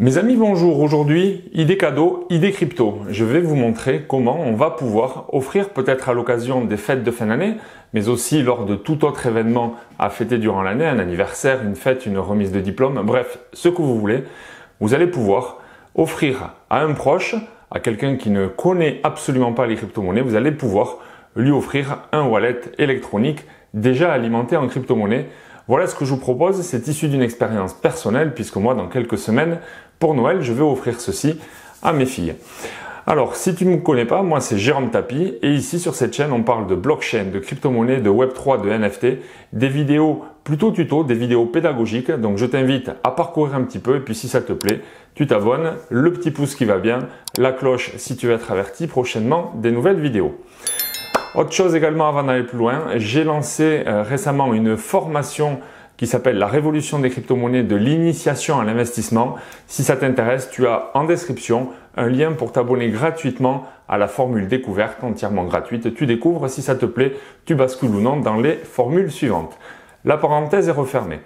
Mes amis, bonjour. Aujourd'hui, idée cadeau, idée crypto. Je vais vous montrer comment on va pouvoir offrir peut-être à l'occasion des fêtes de fin d'année, mais aussi lors de tout autre événement à fêter durant l'année, un anniversaire, une fête, une remise de diplôme, bref, ce que vous voulez, vous allez pouvoir offrir à un proche, à quelqu'un qui ne connaît absolument pas les crypto-monnaies, vous allez pouvoir lui offrir un wallet électronique déjà alimenté en crypto-monnaie. Voilà ce que je vous propose, c'est issu d'une expérience personnelle puisque moi, dans quelques semaines, pour Noël, je vais offrir ceci à mes filles. Alors, si tu ne me connais pas, moi c'est Jérôme Tapie et ici sur cette chaîne, on parle de blockchain, de crypto-monnaie, de Web3, de NFT, des vidéos plutôt tuto, des vidéos pédagogiques. Donc je t'invite à parcourir un petit peu et puis si ça te plaît, tu t'abonnes, le petit pouce qui va bien, la cloche si tu veux être averti prochainement des nouvelles vidéos. Autre chose également avant d'aller plus loin, j'ai lancé récemment une formation qui s'appelle la révolution des crypto-monnaies de l'initiation à l'investissement. Si ça t'intéresse, tu as en description un lien pour t'abonner gratuitement à la formule découverte entièrement gratuite. Tu découvres, si ça te plaît, tu bascules ou non dans les formules suivantes. La parenthèse est refermée.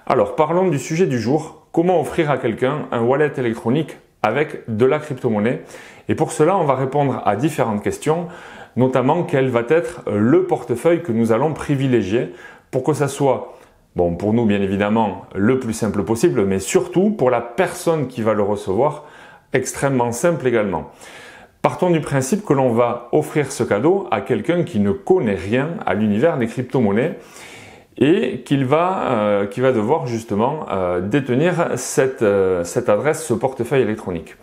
Alors parlons du sujet du jour, comment offrir à quelqu'un un wallet électronique avec de la crypto-monnaie. Et pour cela, on va répondre à différentes questions, notamment quel va être le portefeuille que nous allons privilégier pour que ça soit, bon, pour nous bien évidemment, le plus simple possible, mais surtout pour la personne qui va le recevoir, extrêmement simple également. Partons du principe que l'on va offrir ce cadeau à quelqu'un qui ne connaît rien à l'univers des crypto-monnaies et qui va devoir justement détenir cette adresse, ce portefeuille électronique.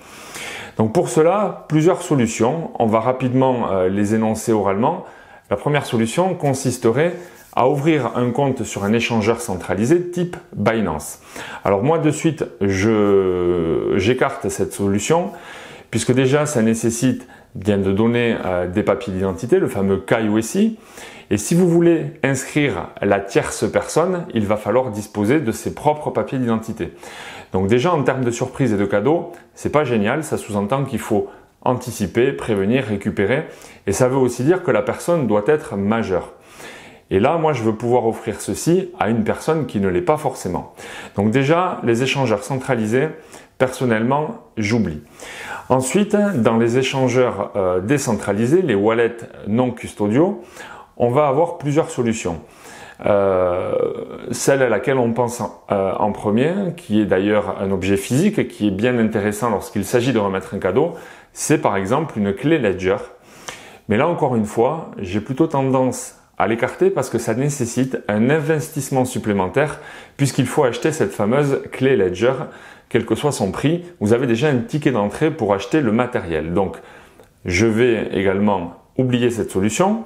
Donc pour cela, plusieurs solutions. On va rapidement les énoncer oralement. La première solution consisterait à ouvrir un compte sur un échangeur centralisé type Binance. Alors moi de suite, j'écarte cette solution puisque déjà ça nécessite bien de donner des papiers d'identité, le fameux KYC. Et si vous voulez inscrire la tierce personne, il va falloir disposer de ses propres papiers d'identité. Donc déjà en termes de surprise et de cadeaux, c'est pas génial, ça sous-entend qu'il faut anticiper, prévenir, récupérer. Et ça veut aussi dire que la personne doit être majeure. Et là, moi, je veux pouvoir offrir ceci à une personne qui ne l'est pas forcément. Donc déjà, les échangeurs centralisés, personnellement, j'oublie. Ensuite, dans les échangeurs décentralisés, les wallets non custodiaux, on va avoir plusieurs solutions. Celle à laquelle on pense en premier, qui est d'ailleurs un objet physique et qui est bien intéressant lorsqu'il s'agit de remettre un cadeau, c'est par exemple une clé Ledger. Mais là encore une fois, j'ai plutôt tendance à l'écarter parce que ça nécessite un investissement supplémentaire puisqu'il faut acheter cette fameuse clé Ledger, quel que soit son prix. Vous avez déjà un ticket d'entrée pour acheter le matériel. Donc, je vais également oublier cette solution.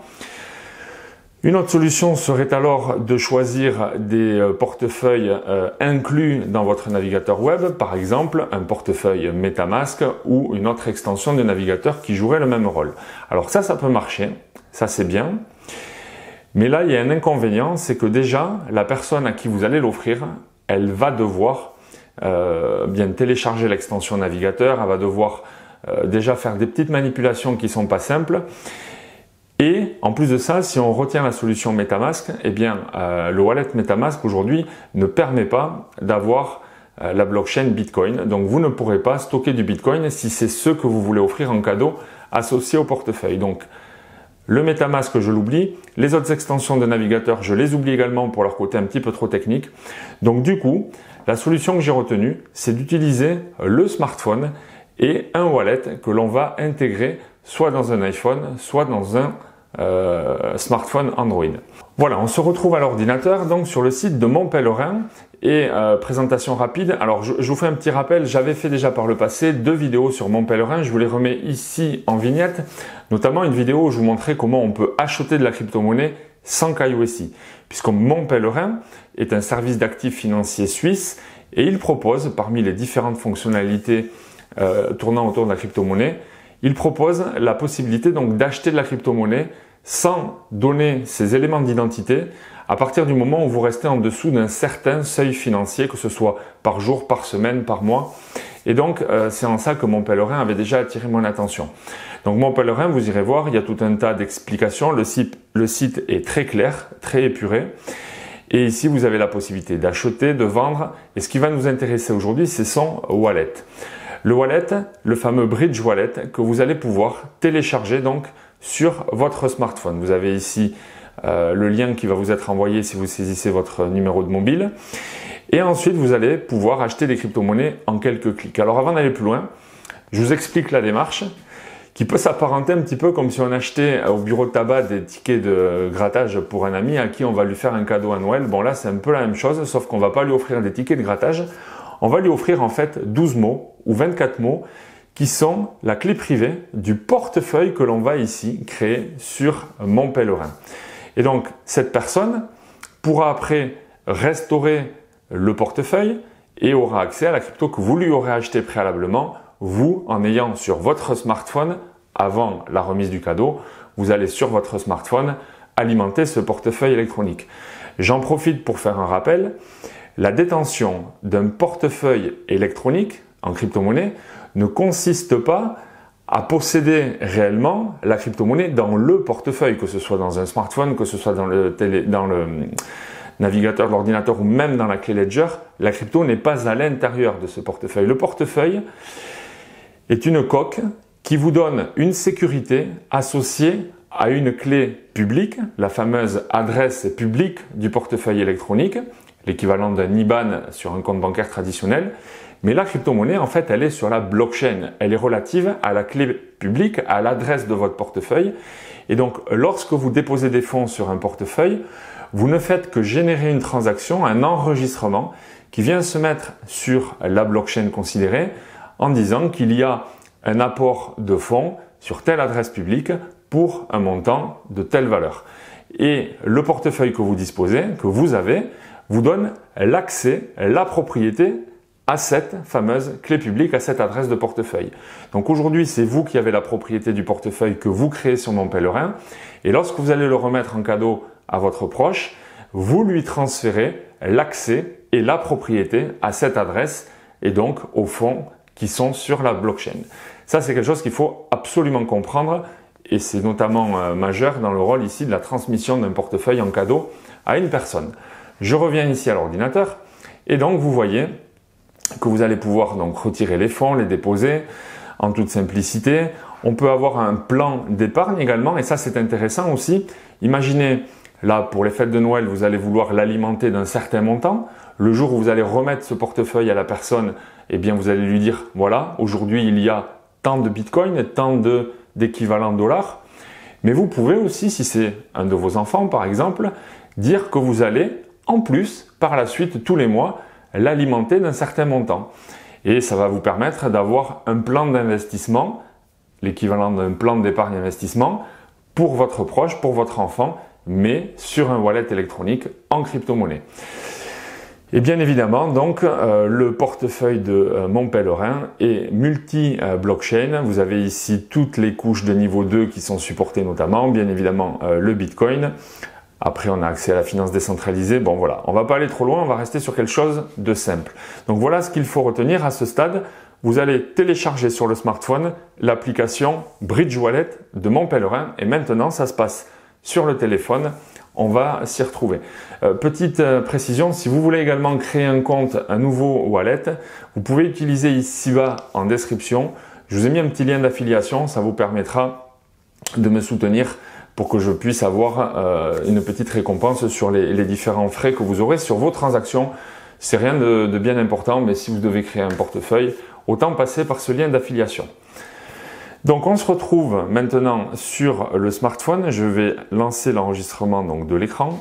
Une autre solution serait alors de choisir des portefeuilles inclus dans votre navigateur web, par exemple un portefeuille MetaMask ou une autre extension de navigateur qui jouerait le même rôle. Alors ça peut marcher, ça c'est bien. Mais là, il y a un inconvénient, c'est que déjà, la personne à qui vous allez l'offrir, elle va devoir bien télécharger l'extension navigateur, elle va devoir déjà faire des petites manipulations qui ne sont pas simples. Et en plus de ça, si on retient la solution MetaMask, eh bien, le wallet MetaMask aujourd'hui ne permet pas d'avoir la blockchain Bitcoin. Donc, vous ne pourrez pas stocker du Bitcoin si c'est ce que vous voulez offrir en cadeau associé au portefeuille. Donc, le MetaMask, je l'oublie. Les autres extensions de navigateur, je les oublie également pour leur côté un petit peu trop technique. Donc, du coup, la solution que j'ai retenue, c'est d'utiliser le smartphone et un wallet que l'on va intégrer soit dans un iPhone, soit dans un smartphone Android. Voilà, on se retrouve à l'ordinateur, donc sur le site de Mon Pèlerin et présentation rapide. Alors, je vous fais un petit rappel, j'avais fait déjà par le passé 2 vidéos sur Mon Pèlerin, je vous les remets ici en vignette, notamment une vidéo où je vous montrais comment on peut acheter de la crypto-monnaie sans KYC, puisque Mon Pèlerin est un service d'actifs financiers suisse et il propose, parmi les différentes fonctionnalités tournant autour de la crypto-monnaie, il propose la possibilité donc d'acheter de la crypto-monnaie sans donner ces éléments d'identité à partir du moment où vous restez en dessous d'un certain seuil financier, que ce soit par jour, par semaine, par mois. Et donc, c'est en ça que Mon Pèlerin avait déjà attiré mon attention. Donc, Mon Pèlerin, vous irez voir, il y a tout un tas d'explications. Le site est très clair, très épuré. Et ici, vous avez la possibilité d'acheter, de vendre. Et ce qui va nous intéresser aujourd'hui, c'est son wallet. Le wallet, le fameux Bridge Wallet que vous allez pouvoir télécharger donc sur votre smartphone. Vous avez ici le lien qui va vous être envoyé si vous saisissez votre numéro de mobile. Et ensuite, vous allez pouvoir acheter des crypto-monnaies en quelques clics. Alors avant d'aller plus loin, je vous explique la démarche qui peut s'apparenter un petit peu comme si on achetait au bureau de tabac des tickets de grattage pour un ami à qui on va lui faire un cadeau à Noël. Bon là, c'est un peu la même chose, sauf qu'on ne va pas lui offrir des tickets de grattage. On va lui offrir en fait 12 mots ou 24 mots qui sont la clé privée du portefeuille que l'on va ici créer sur Mon Pèlerin. Et donc, cette personne pourra après restaurer le portefeuille et aura accès à la crypto que vous lui aurez acheté préalablement. Vous, en ayant sur votre smartphone, avant la remise du cadeau, vous allez sur votre smartphone alimenter ce portefeuille électronique. J'en profite pour faire un rappel. La détention d'un portefeuille électronique en crypto-monnaie ne consiste pas à posséder réellement la crypto-monnaie dans le portefeuille, que ce soit dans un smartphone, que ce soit dans le navigateur de l'ordinateur ou même dans la clé Ledger. La crypto n'est pas à l'intérieur de ce portefeuille. Le portefeuille est une coque qui vous donne une sécurité associée à une clé publique, la fameuse adresse publique du portefeuille électronique, l'équivalent d'un IBAN sur un compte bancaire traditionnel. Mais la crypto-monnaie, en fait, elle est sur la blockchain. Elle est relative à la clé publique, à l'adresse de votre portefeuille. Et donc, lorsque vous déposez des fonds sur un portefeuille, vous ne faites que générer une transaction, un enregistrement qui vient se mettre sur la blockchain considérée en disant qu'il y a un apport de fonds sur telle adresse publique pour un montant de telle valeur. Et le portefeuille que vous disposez, que vous avez, vous donne l'accès, la propriété à cette fameuse clé publique, à cette adresse de portefeuille. Donc aujourd'hui, c'est vous qui avez la propriété du portefeuille que vous créez sur Mon Pèlerin. Et lorsque vous allez le remettre en cadeau à votre proche, vous lui transférez l'accès et la propriété à cette adresse et donc aux fonds qui sont sur la blockchain. Ça, c'est quelque chose qu'il faut absolument comprendre et c'est notamment majeur dans le rôle ici de la transmission d'un portefeuille en cadeau à une personne. Je reviens ici à l'ordinateur et donc vous voyez que vous allez pouvoir donc retirer les fonds, les déposer en toute simplicité. On peut avoir un plan d'épargne également et ça c'est intéressant aussi. Imaginez là pour les fêtes de Noël, vous allez vouloir l'alimenter d'un certain montant. Le jour où vous allez remettre ce portefeuille à la personne, eh bien vous allez lui dire voilà, aujourd'hui il y a tant de bitcoin, tant d'équivalent dollars. Mais vous pouvez aussi, si c'est un de vos enfants par exemple, dire que vous allez en plus par la suite tous les mois l'alimenter d'un certain montant. Et ça va vous permettre d'avoir un plan d'investissement, l'équivalent d'un plan d'épargne investissement pour votre proche, pour votre enfant, mais sur un wallet électronique en crypto-monnaie. Et bien évidemment, donc, le portefeuille de Mon Pèlerin est multi-blockchain. Vous avez ici toutes les couches de niveau 2 qui sont supportées notamment, bien évidemment le Bitcoin. Après, on a accès à la finance décentralisée. Bon, voilà, on ne va pas aller trop loin, on va rester sur quelque chose de simple. Donc voilà ce qu'il faut retenir à ce stade. Vous allez télécharger sur le smartphone l'application Bridge Wallet de Mon Pèlerin et maintenant, ça se passe sur le téléphone. On va s'y retrouver. Petite précision, si vous voulez également créer un compte, un nouveau wallet, vous pouvez utiliser ici-bas en description. Je vous ai mis un petit lien d'affiliation, ça vous permettra de me soutenir pour que je puisse avoir une petite récompense sur les différents frais que vous aurez sur vos transactions. C'est rien de bien important, mais si vous devez créer un portefeuille, autant passer par ce lien d'affiliation. Donc on se retrouve maintenant sur le smartphone. Je vais lancer l'enregistrement donc de l'écran.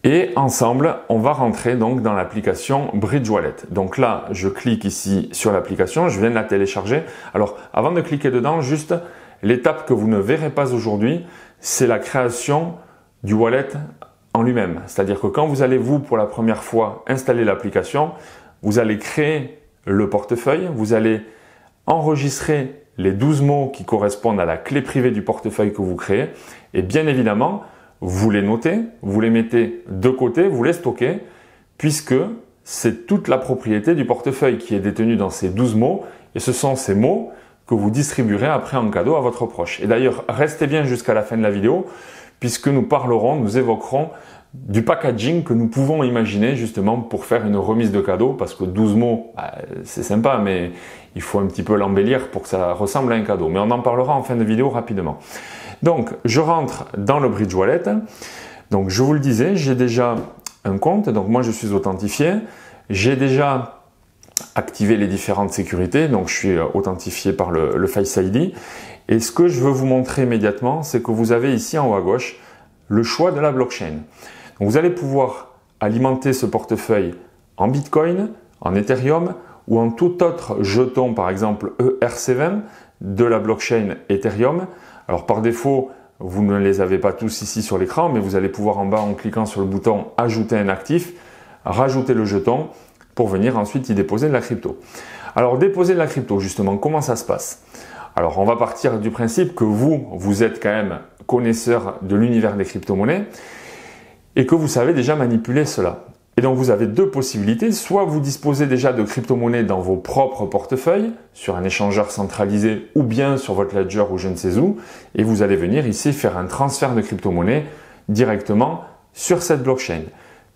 Et ensemble, on va rentrer donc dans l'application Bridge Wallet. Donc là, je clique ici sur l'application, je viens de la télécharger. Alors avant de cliquer dedans, juste l'étape que vous ne verrez pas aujourd'hui, c'est la création du wallet en lui-même. C'est-à-dire que quand vous allez pour la première fois installer l'application, vous allez créer le portefeuille, vous allez enregistrer les 12 mots qui correspondent à la clé privée du portefeuille que vous créez et bien évidemment, vous les notez, vous les mettez de côté, vous les stockez puisque c'est toute la propriété du portefeuille qui est détenue dans ces 12 mots et ce sont ces mots que vous distribuerez après en cadeau à votre proche. Et d'ailleurs, restez bien jusqu'à la fin de la vidéo puisque nous évoquerons du packaging que nous pouvons imaginer justement pour faire une remise de cadeau, parce que 12 mots, c'est sympa, mais il faut un petit peu l'embellir pour que ça ressemble à un cadeau. Mais on en parlera en fin de vidéo rapidement. Donc, je rentre dans le Bridge Wallet. Donc, je vous le disais, j'ai déjà un compte. Donc, moi, je suis authentifié. J'ai déjà activé les différentes sécurités. Donc, je suis authentifié par le Face ID. Et ce que je veux vous montrer immédiatement, c'est que vous avez ici en haut à gauche le choix de la blockchain. Donc, vous allez pouvoir alimenter ce portefeuille en Bitcoin, en Ethereum ou en tout autre jeton, par exemple ERC20 de la blockchain Ethereum. Alors par défaut, vous ne les avez pas tous ici sur l'écran, mais vous allez pouvoir en bas, en cliquant sur le bouton « Ajouter un actif », rajouter le jeton pour venir ensuite y déposer de la crypto. Alors déposer de la crypto, justement, comment ça se passe? Alors on va partir du principe que vous êtes quand même connaisseur de l'univers des crypto-monnaies et que vous savez déjà manipuler cela. Et donc vous avez deux possibilités, soit vous disposez déjà de crypto-monnaies dans vos propres portefeuilles, sur un échangeur centralisé ou bien sur votre ledger ou je ne sais où, et vous allez venir ici faire un transfert de crypto-monnaies directement sur cette blockchain.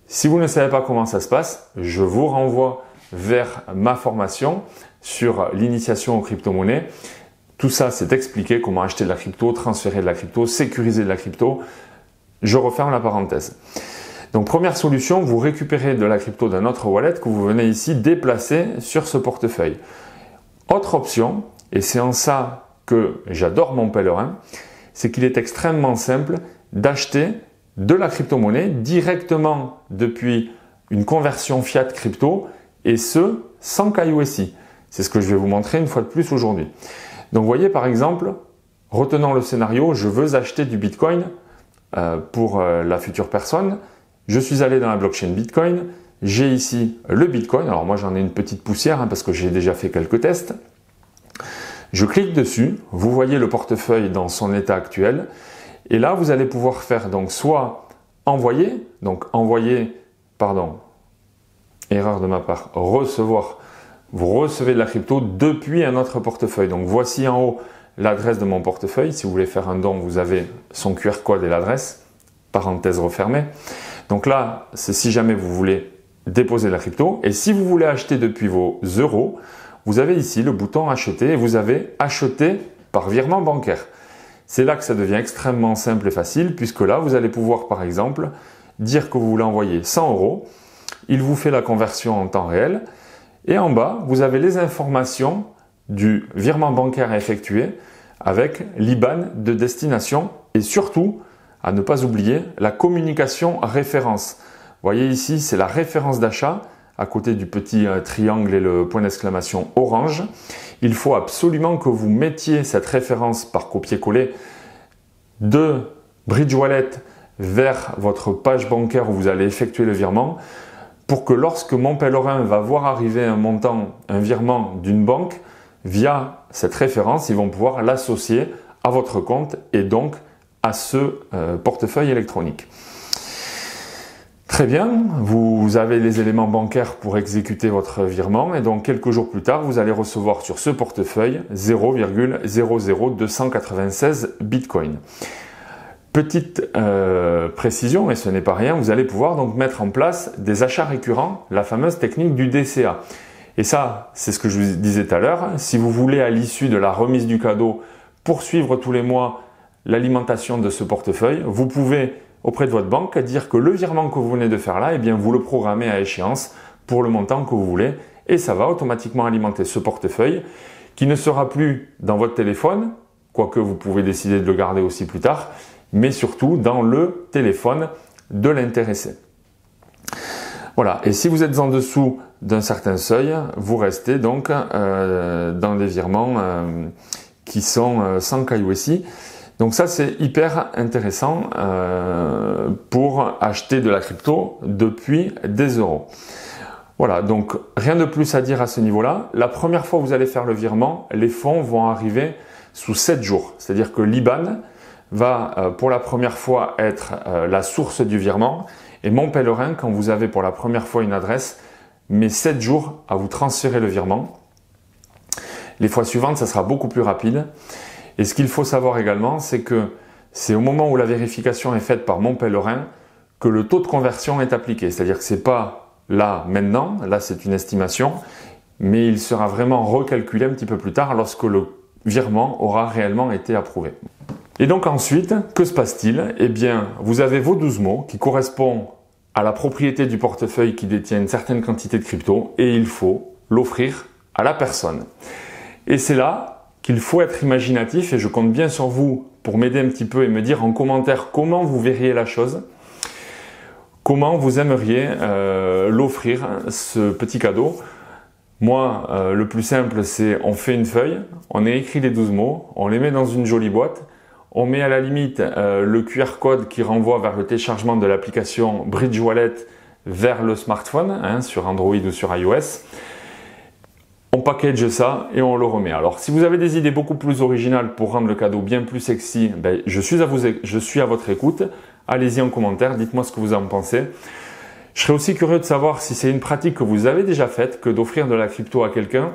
Si vous ne savez pas comment ça se passe, je vous renvoie vers ma formation sur l'initiation aux crypto-monnaies. Tout ça, c'est expliqué comment acheter de la crypto, transférer de la crypto, sécuriser de la crypto. Je referme la parenthèse. Donc première solution, vous récupérez de la crypto d'un autre wallet que vous venez ici déplacer sur ce portefeuille. Autre option, et c'est en ça que j'adore mon pèlerin, c'est qu'il est extrêmement simple d'acheter de la crypto-monnaie directement depuis une conversion fiat crypto et ce, sans KYC. C'est ce que je vais vous montrer une fois de plus aujourd'hui. Donc vous voyez par exemple, retenons le scénario, je veux acheter du Bitcoin pour la future personne. Je suis allé dans la blockchain Bitcoin, j'ai ici le Bitcoin, alors moi j'en ai une petite poussière parce que j'ai déjà fait quelques tests. Je clique dessus, vous voyez le portefeuille dans son état actuel et là vous allez pouvoir faire donc soit envoyer, erreur de ma part, recevoir, vous recevez de la crypto depuis un autre portefeuille. Donc voici en haut l'adresse de mon portefeuille, si vous voulez faire un don vous avez son QR code et l'adresse, parenthèse refermée. Donc là, c'est si jamais vous voulez déposer la crypto. Et si vous voulez acheter depuis vos euros, vous avez ici le bouton acheter et vous avez acheté par virement bancaire. C'est là que ça devient extrêmement simple et facile puisque là, vous allez pouvoir par exemple dire que vous voulez envoyer 100 euros. Il vous fait la conversion en temps réel. Et en bas, vous avez les informations du virement bancaire à effectuer avec l'IBAN de destination et surtout, à ne pas oublier, la communication référence. Vous voyez ici, c'est la référence d'achat à côté du petit triangle et le point d'exclamation orange. Il faut absolument que vous mettiez cette référence par copier-coller de Bridge Wallet vers votre page bancaire où vous allez effectuer le virement pour que lorsque mon pèlerin va voir arriver un virement d'une banque, via cette référence, ils vont pouvoir l'associer à votre compte et donc à ce portefeuille électronique. Très bien, vous avez les éléments bancaires pour exécuter votre virement et donc quelques jours plus tard, vous allez recevoir sur ce portefeuille 0,00296 Bitcoin. Petite précision, et ce n'est pas rien, vous allez pouvoir donc mettre en place des achats récurrents, la fameuse technique du DCA. Et ça, c'est ce que je vous disais tout à l'heure, si vous voulez à l'issue de la remise du cadeau poursuivre tous les mois l'alimentation de ce portefeuille, vous pouvez auprès de votre banque dire que le virement que vous venez de faire là, eh bien vous le programmez à échéance pour le montant que vous voulez et ça va automatiquement alimenter ce portefeuille qui ne sera plus dans votre téléphone, quoique vous pouvez décider de le garder aussi plus tard, mais surtout dans le téléphone de l'intéressé. Voilà, et si vous êtes en dessous d'un certain seuil, vous restez donc dans des virements qui sont sans KYC. Donc ça c'est hyper intéressant pour acheter de la crypto depuis des euros. Voilà, donc rien de plus à dire à ce niveau-là. La première fois que vous allez faire le virement, les fonds vont arriver sous 7 jours. C'est-à-dire que l'IBAN va pour la première fois être la source du virement. Et mon pèlerin, quand vous avez pour la première fois une adresse, met 7 jours à vous transférer le virement. Les fois suivantes, ça sera beaucoup plus rapide. Et ce qu'il faut savoir également, c'est que c'est au moment où la vérification est faite par mon pèlerin que le taux de conversion est appliqué. C'est-à-dire que c'est pas là maintenant, là c'est une estimation, mais il sera vraiment recalculé un petit peu plus tard lorsque le virement aura réellement été approuvé. Et donc ensuite, que se passe-t-il? Eh bien, vous avez vos 12 mots qui correspondent à la propriété du portefeuille qui détient une certaine quantité de crypto et il faut l'offrir à la personne. Et c'est là qu'il faut être imaginatif et je compte bien sur vous pour m'aider un petit peu et me dire en commentaire comment vous verriez la chose, comment vous aimeriez l'offrir, ce petit cadeau. Moi, le plus simple, c'est on fait une feuille, on écrit les 12 mots, on les met dans une jolie boîte, on met à la limite le QR code qui renvoie vers le téléchargement de l'application Bridge Wallet vers le smartphone, sur Android ou sur iOS. On package ça et on le remet. Alors, si vous avez des idées beaucoup plus originales pour rendre le cadeau bien plus sexy, je suis à votre écoute. Allez-y en commentaire, dites-moi ce que vous en pensez. Je serais aussi curieux de savoir si c'est une pratique que vous avez déjà faite que d'offrir de la crypto à quelqu'un.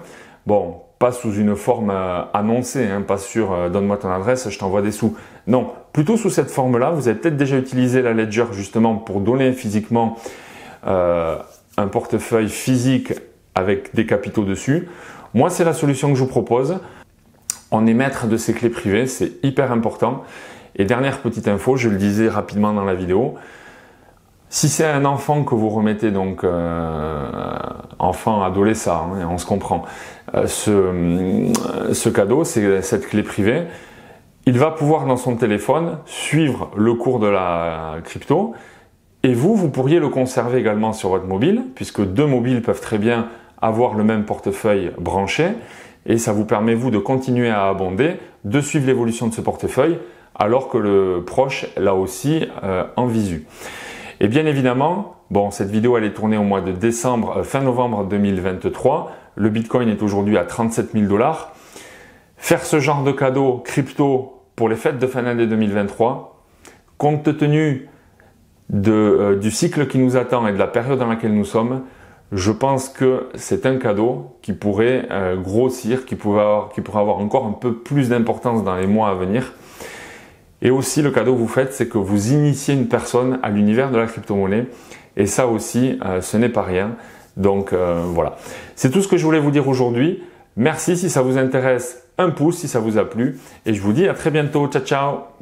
Bon, pas sous une forme annoncée, pas sur donne-moi ton adresse, je t'envoie des sous. Non, plutôt sous cette forme-là. Vous avez peut-être déjà utilisé la Ledger justement pour donner physiquement un portefeuille physique avec des capitaux dessus. Moi, c'est la solution que je vous propose. On est maître de ses clés privées, c'est hyper important. Et dernière petite info, je le disais rapidement dans la vidéo, si c'est un enfant que vous remettez, donc enfant, adolescent, on se comprend, ce cadeau, c'est cette clé privée, il va pouvoir dans son téléphone suivre le cours de la crypto et vous pourriez le conserver également sur votre mobile, puisque deux mobiles peuvent très bien avoir le même portefeuille branché et ça vous permet vous de continuer à abonder, de suivre l'évolution de ce portefeuille alors que le proche l'a aussi en visu. Et bien évidemment, bon, cette vidéo elle est tournée au mois de décembre, fin novembre 2023. Le Bitcoin est aujourd'hui à 37 000 $. Faire ce genre de cadeau crypto pour les fêtes de fin d'année 2023, compte tenu du cycle qui nous attend et de la période dans laquelle nous sommes, je pense que c'est un cadeau qui pourrait grossir, qui pourrait avoir encore un peu plus d'importance dans les mois à venir. Et aussi, le cadeau que vous faites, c'est que vous initiez une personne à l'univers de la crypto-monnaie. Et ça aussi, ce n'est pas rien. Donc voilà. C'est tout ce que je voulais vous dire aujourd'hui. Merci si ça vous intéresse. Un pouce si ça vous a plu. Et je vous dis à très bientôt. Ciao, ciao!